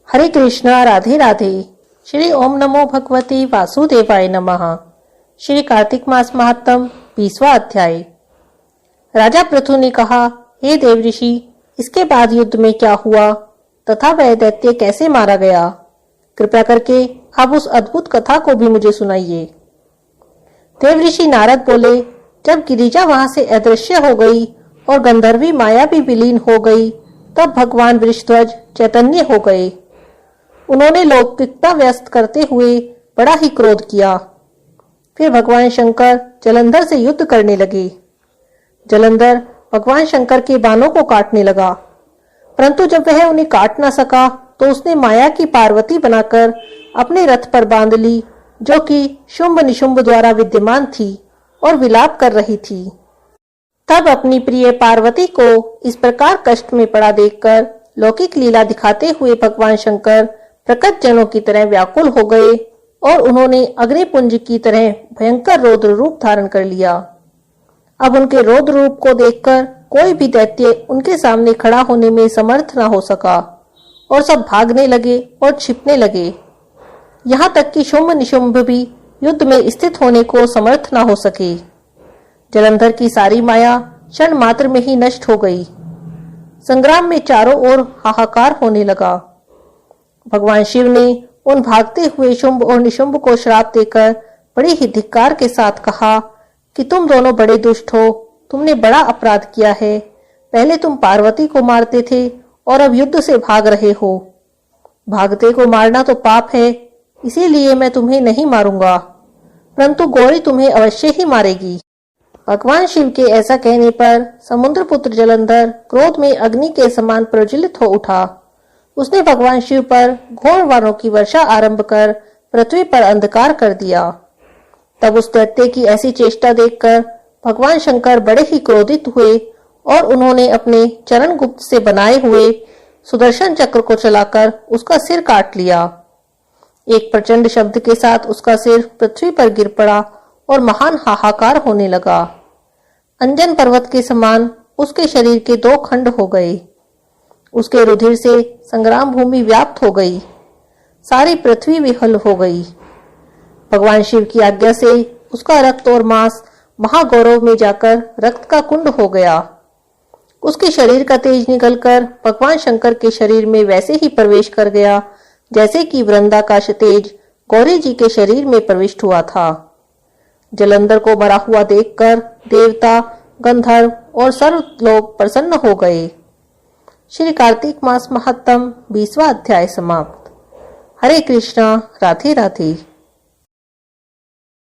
हरे कृष्णा, राधे राधे। श्री ओम नमो भगवते वासुदेवाय नमः। श्री कार्तिक मास महात्म 20वां अध्याय। राजा पृथु ने कहा, हे देव ऋषि, इसके बाद युद्ध में क्या हुआ तथा वह दैत्य कैसे मारा गया? कृपया करके आप उस अद्भुत कथा को भी मुझे सुनाइए। देव ऋषि नारद बोले, जब गिरिजा वहां से अदृश्य हो गई और गंधर्वी माया भी विलीन हो गई, तब भगवान वृषध्वज चैतन्य हो गए। उन्होंने लौकिकता व्यस्त करते हुए बड़ा ही क्रोध किया। फिर भगवान शंकर जलंधर से युद्ध करने लगे। जलंधर भगवान शंकर के बाणों को काटने लगा, परंतु जब वह उन्हें काट न सका तो उसने माया की पार्वती बनाकर अपने रथ पर बांध ली, जो कि शुंभ निशुंभ द्वारा विद्यमान थी और विलाप कर रही थी। तब अपनी प्रिय पार्वती को इस प्रकार कष्ट में पड़ा देखकर लौकिक लीला दिखाते हुए भगवान शंकर प्रकट जनों की तरह व्याकुल हो गए और उन्होंने अग्निपुंज की तरह भयंकर रौद्र रूप धारण कर लिया। अब उनके रौद्र रूप को देखकर कोई भी दैत्य उनके सामने खड़ा होने में समर्थ न हो सका और सब भागने लगे और छिपने लगे। यहाँ तक कि शुंभ निशुंभ भी युद्ध में स्थित होने को समर्थ न हो सके। जलंधर की सारी माया क्षण मात्र में ही नष्ट हो गई। संग्राम में चारों ओर हाहाकार होने लगा। भगवान शिव ने उन भागते हुए शुंभ और निशुंभ को श्राप देकर बड़े ही धिक्कार के साथ कहा कि तुम दोनों बड़े दुष्ट हो, तुमने बड़ा अपराध किया है। पहले तुम पार्वती को मारते थे और अब युद्ध से भाग रहे हो। भागते को मारना तो पाप है, इसीलिए मैं तुम्हें नहीं मारूंगा, परंतु गौरी तुम्हें अवश्य ही मारेगी। भगवान शिव के ऐसा कहने पर समुद्रपुत्र जलंधर क्रोध में अग्नि के समान प्रज्वलित हो उठा। उसने भगवान शिव पर घोर वारों की वर्षा आरंभ कर पृथ्वी पर अंधकार कर दिया। तब उस दैत्य की ऐसी चेष्टा देखकर भगवान शंकर बड़े ही क्रोधित हुए और उन्होंने अपने चरण गुप्त से बनाए हुए सुदर्शन चक्र को चलाकर उसका सिर काट लिया। एक प्रचंड शब्द के साथ उसका सिर पृथ्वी पर गिर पड़ा और महान हाहाकार होने लगा। अंजन पर्वत के समान उसके शरीर के 2 खंड हो गए। उसके रुधिर से संग्राम भूमि व्याप्त हो गई। सारी पृथ्वी विहल हो गई। भगवान शिव की आज्ञा से उसका रक्त और मांस महागौरव में जाकर रक्त का कुंड हो गया। उसके शरीर का तेज निकलकर भगवान शंकर के शरीर में वैसे ही प्रवेश कर गया जैसे कि वृंदा का तेज गौरी जी के शरीर में प्रविष्ट हुआ था। जलंधर को मरा हुआ देखकर देवता, गंधर्व और सर्व लोग प्रसन्न हो गए। श्री कार्तिक मास महात्म 20वां अध्याय समाप्त। हरे कृष्णा, राधे राधे।